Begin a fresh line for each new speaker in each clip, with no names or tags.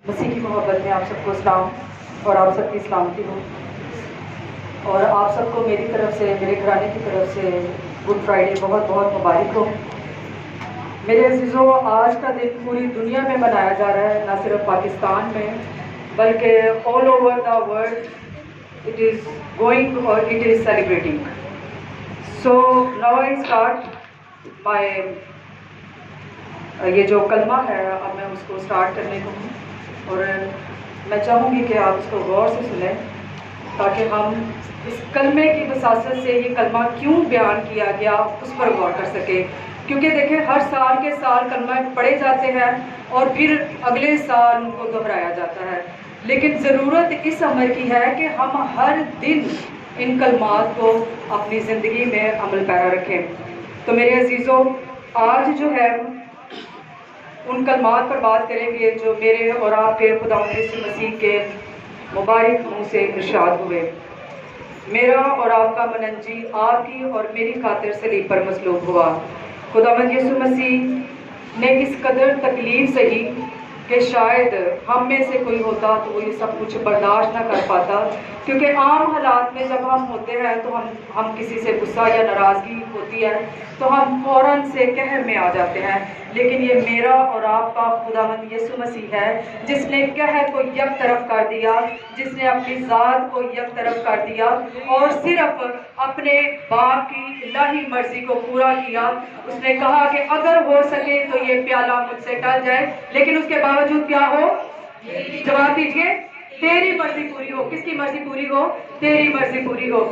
مسیح کی محبت میں آپ سب کو اسلام اور آپ سب کی سلامتی ہو، اور آپ سب کو میری طرف سے، میرے گھرانے کی طرف سے گڈ فرائیڈے بہت بہت مبارک ہو۔ میرے عزیزوں، آج کا دن پوری دنیا میں منایا جا رہا ہے، نہ صرف پاکستان میں بلکہ all over the world it is going اور it is celebrating. So now I start my یہ جو کلمہ ہے، اب میں اس کو اسٹارٹ کرنے کو ہوں، اور میں چاہوں گی کہ آپ اس کو غور سے سنیں تاکہ ہم اس کلمے کی وساست سے یہ کلمہ کیوں بیان کیا گیا اس پر غور کر سکیں۔ کیونکہ دیکھیں، ہر سال کے سال کلمہ پڑھے جاتے ہیں اور پھر اگلے سال ان کو دہرایا جاتا ہے، لیکن ضرورت اس امر کی ہے کہ ہم ہر دن ان کلمات کو اپنی زندگی میں عمل پیرا رکھیں۔ تو میرے عزیزوں، آج جو ہے ان کلمات پر بات کریں گے جو میرے اور آپ کے خداوند یسوع مسیح کے مبارک منہ سے ارشاد ہوئے۔ میرا اور آپ کا مننجی آپ کی اور میری خاطر صلیب پر مصلوب ہوا۔ خداوند یسوع مسیح نے اس قدر تکلیف سہی کہ شاید ہم میں سے کوئی ہوتا تو وہ یہ سب کچھ برداشت نہ کر پاتا، کیونکہ عام حالات میں جب ہم ہوتے ہیں تو ہم کسی سے غصہ یا ناراضگی ہوتی ہے تو ہم فوراً سے قہر میں آ جاتے ہیں، لیکن یہ میرا اور آپ کا خداوند یسوع مسیح ہے جس نے قہر کو یک طرف کر دیا، جس نے اپنی ذات کو یک طرف کر دیا اور صرف اپنے باپ کی الہی مرضی کو پورا کیا۔ اس نے کہا کہ اگر ہو سکے تو یہ پیالہ مجھ سے ٹل جائے، لیکن اس کے باوجود کیا ہو؟ جواب دیجئے، تیری مرضی پوری ہو۔ کس کی مرضی پوری ہو؟ تیری مرضی پوری ہو۔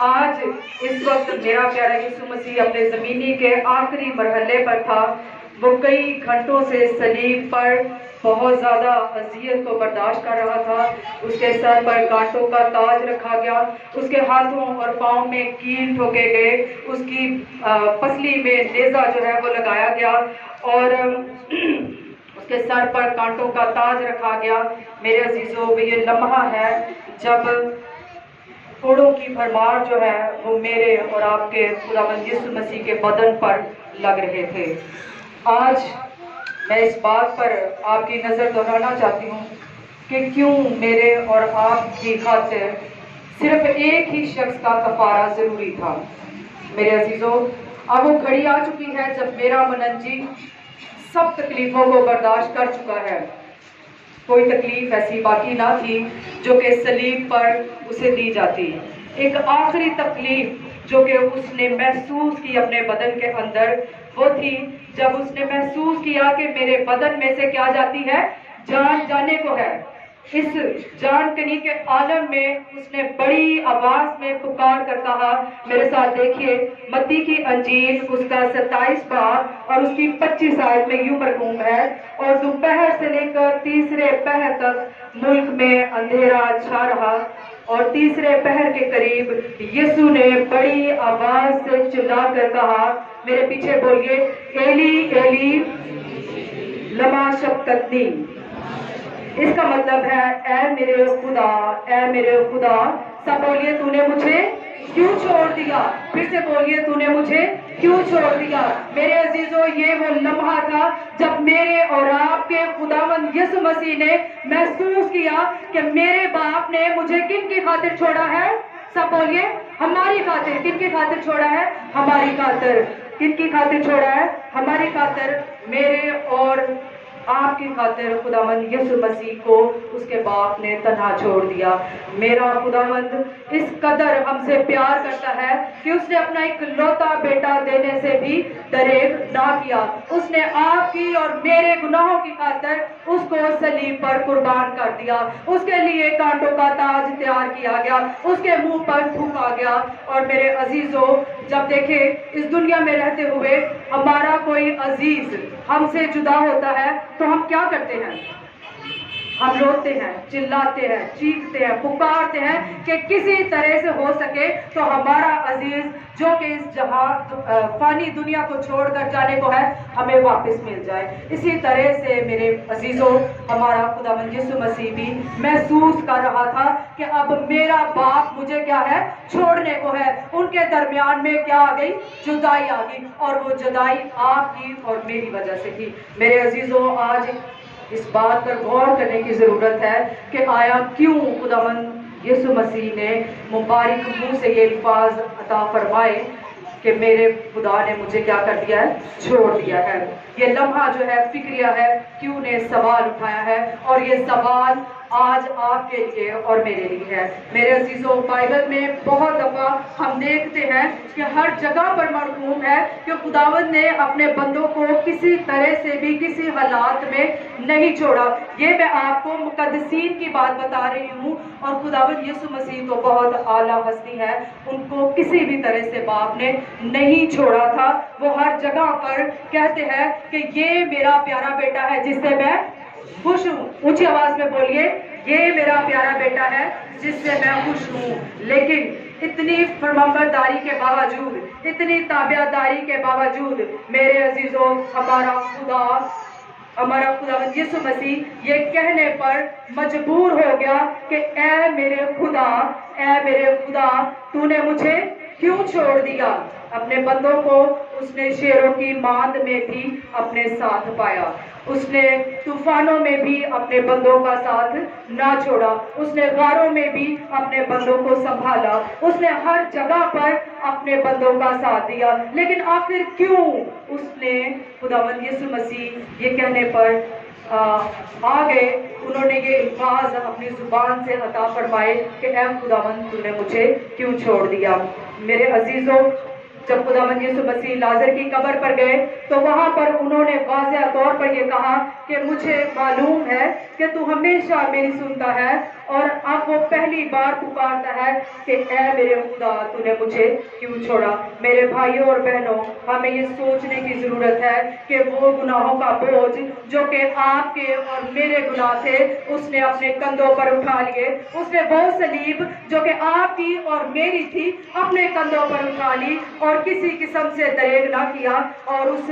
آج اس وقت میرا پیارا یسوع مسیح اپنے زمینی کے آخری مرحلے پر تھا۔ وہ کئی گھنٹوں سے صلیب پر بہت زیادہ اذیت کو برداشت کر رہا تھا۔ اس کے سر پر کانٹوں کا تاج رکھا گیا، اس کے ہاتھوں اور پاؤں میں کیل ٹھوکے گئے، اس کی پسلی میں نیزہ جو ہے وہ لگایا گیا، اور اس کے سر پر کانٹوں کا تاج رکھا گیا۔ میرے عزیزوں، وہ یہ لمحہ ہے جب کوڑوں کی بھرمار جو ہے وہ میرے اور آپ کے خداوند یسوع مسیح کے بدن پر لگ رہے تھے۔ آج میں اس بات پر آپ کی نظر دہرانا چاہتی ہوں کہ کیوں میرے اور آپ کی خاطر صرف ایک ہی شخص کا کفارہ ضروری تھا۔ میرے عزیزوں، اب وہ گھڑی آ چکی ہے جب میرا مننجی سب تکلیفوں کو برداشت کر چکا ہے۔ کوئی تکلیف ایسی باقی نہ تھی جو کہ صلیب پر اسے دی جاتی۔ ایک آخری تکلیف جو کہ اس نے محسوس کی اپنے بدن کے اندر، وہ تھی جب اس نے محسوس کیا کہ میرے بدن میں سے کیا جاتی ہے؟ جان جانے کو ہے۔ اس جان کنی کے عالم میں اس نے بڑی آواز میں پکار کر کہا، میرے ساتھ دیکھیے، متی کی انجیل اس کا 27 باب اور اس کی 25 آیت میں یوں مرقوم ہے، اور دوپہر سے لے کر تیسرے پہر تک ملک میں اندھیرا چھا رہا، اور تیسرے پہر کے قریب یسوع نے بڑی آواز سے چلا کر کہا، میرے پیچھے بولیے، ایلی ایلی لما شبقتنی۔ اس کا مطلب ہے، اے میرے خدا، سب بولیے، تو نے مجھے کیوں چھوڑ دیا؟ پھر سے بولیے، تو نے مجھے کیوں چھوڑ دیا؟ میرے عزیزوں، یہ وہ لمحہ تھا جب میرے اور آپ کے خداوند یسوع مسیح نے محسوس کیا کہ میرے باپ نے مجھے کن کی خاطر چھوڑا ہے؟ سب بولیے، ہماری خاطر۔ کن کی خاطر چھوڑا ہے؟ ہماری خاطر۔ کن کی خاطر چھوڑا ہے؟ ہماری خاطر۔ میرے اور آپ کی خاطر خداوند یسوع مسیح کو اس کے باپ نے تنہا چھوڑ دیا۔ میرا خداوند اس قدر ہم سے پیار کرتا ہے کہ اس نے اپنا ایک لوتا بیٹا دینے سے بھی دریغ نہ کیا۔ اس نے آپ کی اور میرے گناہوں کی خاطر اس کو صلیب پر قربان کر دیا۔ اس کے لیے کانٹوں کا تاج تیار کیا گیا، اس کے منہ پر تھوکا گیا۔ اور میرے عزیزوں، جب دیکھیں اس دنیا میں رہتے ہوئے ہمارا کوئی عزیز ہم سے جدا ہوتا ہے تو ہم کیا کرتے ہیں؟ ہم روتے ہیں، چلاتے ہیں، چیختے ہیں، پکارتے ہیں کہ کسی طرح سے ہو سکے تو ہمارا عزیز جو کہ اس جہان فانی دنیا کو چھوڑ کر جانے کو ہے، ہمیں واپس مل جائے۔ اسی طرح سے میرے عزیزوں، ہمارا خداوند یسوع مسیح بھی محسوس کر رہا تھا کہ اب میرا باپ مجھے کیا ہے؟ چھوڑنے کو ہے۔ ان کے درمیان میں کیا آ گئی؟ جدائی آ گئی، اور وہ جدائی آپ کی اور میری وجہ سے تھی۔ میرے عزیزوں، آج इस बात पर गौर करने की ज़रूरत है कि आया क्यों खुदावंद यीशु मसीह ने मुबारक मुंह से ये अल्फाज अता फरमाए कि मेरे खुदा ने मुझे क्या कर दिया है, छोड़ दिया है। ये लम्हा जो है फिक्रिया है, क्यों ने सवाल उठाया है, और ये सवाल आज आपके लिए और मेरे लिए है। मेरे अजीजों, बाइबल में बहुत दफ़ा हम देखते हैं कि हर जगह पर मरहूम है कि खुदावंद ने अपने बंदों को किसी तरह से भी किसी हालात में नहीं छोड़ा। ये मैं आपको मुकद्दसीन की बात बता रही हूँ, और खुदावंद यीशु मसीह तो बहुत आला हस्ती है, उनको किसी भी तरह से बाप ने नहीं छोड़ा था। वो हर जगह पर कहते हैं कि ये मेरा प्यारा बेटा है जिससे मैं खुश हूँ। ऊंची आवाज में बोलिए, ये मेरा प्यारा बेटा है जिससे मैं खुश हूँ। लेकिन इतनी फरमाबरदारी के बावजूद, इतनी ताबियादारी के बावजूद मेरे अजीजों, हमारा खुदावंद यीशु मसीह ये कहने पर मजबूर हो गया कि ऐ मेरे खुदा, तूने मुझे क्यों छोड़ दिया। अपने बंदों को उसने शेरों की मांद में भी अपने साथ पाया, उसने तूफानों में भी अपने बंदों का साथ ना छोड़ा, उसने गारों में भी अपने बंदों को संभाला, उसने हर जगह पर अपने बंदों का साथ दिया। लेकिन आखिर क्यों उसने खुदावंद यीशु मसीह ये कहने पर आ गए, उन्होंने ये अल्फाज अपनी जुबान से अता फरमाए कि ऐ खुदावंद, तूने मुझे क्यों छोड़ दिया। मेरे अजीजों, जब खुदावंद यीशु मसीह लाजर की कब्र पर गए तो वहां पर उन्होंने वाज़ेह तौर पर यह कहा कि मुझे मालूम है कि तू हमेशा मेरी सुनता है, और अब वो पहली बार पुकारता है कि ऐ मेरे खुदा, तूने मुझे क्यों छोड़ा। मेरे भाइयों और बहनों, हमें ये सोचने की जरूरत है कि वो गुनाहों का बोझ जो कि आपके और मेरे गुनाह थे, उसने अपने कंधों पर उठा लिए। उसने वो सलीब जो कि आपकी और मेरी थी अपने कंधों पर उठा ली, और किसी किस्म से दरेग ना किया, और उस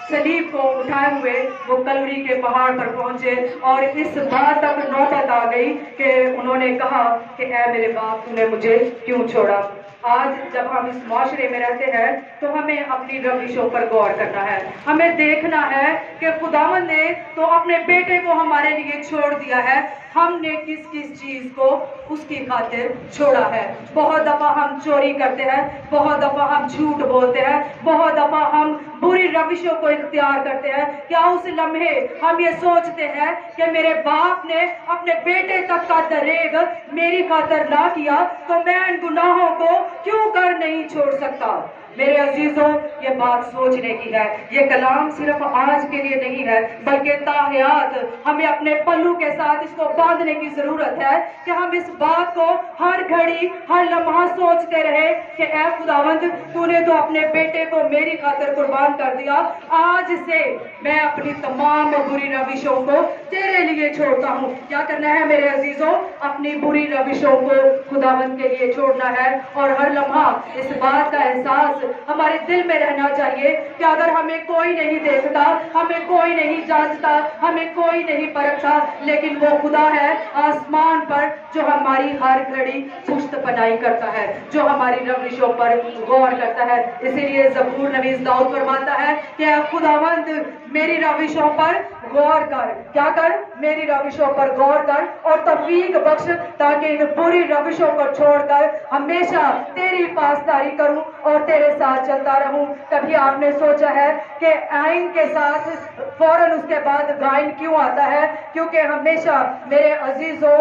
सलीब को उठाए हुए वो कलवरी के पहाड़ पर पहुंचे। और इस बात तक नौबत आ गई कि उन्होंने कहा कि ऐ मेरे बाप, तूने मुझे क्यों छोड़ा। आज जब हम इस माशरे में रहते हैं तो हमें अपनी रविशों पर गौर करना है। हमें देखना है कि खुदावंद ने तो अपने बेटे को हमारे लिए छोड़ दिया है, हमने किस किस चीज को उसकी खातिर छोड़ा है। बहुत दफा हम चोरी करते हैं, बहुत दफा हम झूठ बोलते हैं, बहुत दफा हम बुरी रविशों को इख्तियार करते हैं। क्या उस लम्हे हम ये सोचते हैं कि मेरे बाप ने अपने बेटे तक का दरेग मेरी खातिर ना किया तो मैं इन गुनाहों को क्यों कर नहीं छोड़ सकता। मेरे अजीजों, ये बात सोचने की है। ये कलाम सिर्फ आज के लिए नहीं है, बल्कि ताहयात हमें अपने पल्लू के साथ इसको बांधने की जरूरत है कि हम इस बात को हर घड़ी हर लम्हा सोचते रहे कि ऐ खुदावंद, तूने तो अपने बेटे को मेरी खातिर कुर्बान कर दिया। आज से मैं अपनी तमाम बुरी रविशों को तेरे लिए छोड़ता हूँ। क्या करना है मेरे अजीजों? अपनी बुरी रविशों को खुदावंद के लिए छोड़ना है। और हर लम्हा इस बात का एहसास हमारे दिल में रहना चाहिए कि अगर हमें कोई नहीं देखता, हमें कोई नहीं जांचता, हमें कोई नहीं परखता, लेकिन वो खुदा है आसमान पर जो हमारी हर घड़ी पुश्त पनाही करता है, जो हमारी रविशों पर गौर करता है। इसीलिए ज़बूर नवीस दाऊद फरमाता है कि खुदावंद मेरी रविशों पर गौर कर। क्या कर? मेरी रविशों पर गौर कर और तौफीक बख्श, ताकि इन बुरी रविशों को छोड़कर हमेशा तेरी पासदारी करूं और तेरे साथ चलता रहूं। कभी आपने सोचा है कि आइन के साथ फौरन उसके बाद गायन क्यों आता है? क्योंकि हमेशा मेरे अजीजों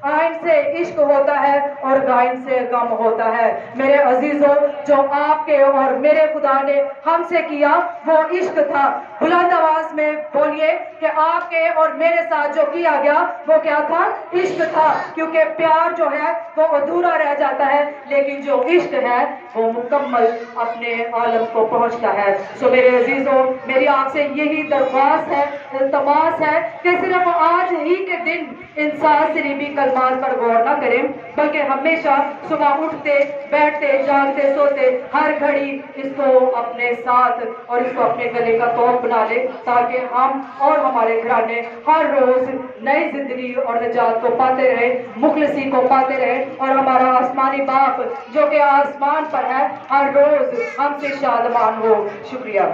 आइन से इश्क होता है और गायन से गम होता है। मेरे अजीजों, जो आपके और मेरे खुदा ने हमसे किया वो इश्क था। बुलंद आवाज में बोलिए कि आपके और मेरे साथ जो किया गया वो क्या था? इश्क था। क्योंकि प्यार जो है वो अधूरा रह जाता है, लेकिन जो इश्क है वो मुकम्मल अपने आलम को पहुंचता है। सो मेरे अजीजों, मेरी आपसे यही दरख्वास्त है, इल्तमास है कि सिर्फ आज ही के दिन इंसान सिर्फ कलमात पर गौर न करें, बल्कि हमेशा सुबह उठते बैठते जागते सोते हर घड़ी इसको अपने साथ और इसको अपने गले का तोप बना ले, ताकि हम और हमारे घराने हर रोज नई जिंदगी और निजात को पाते रहे, मुखलसी को पाते रहे, और हमारा आसमानी बाप जो कि आसमान पर है हर रोज हमसे शादमान हो। शुक्रिया।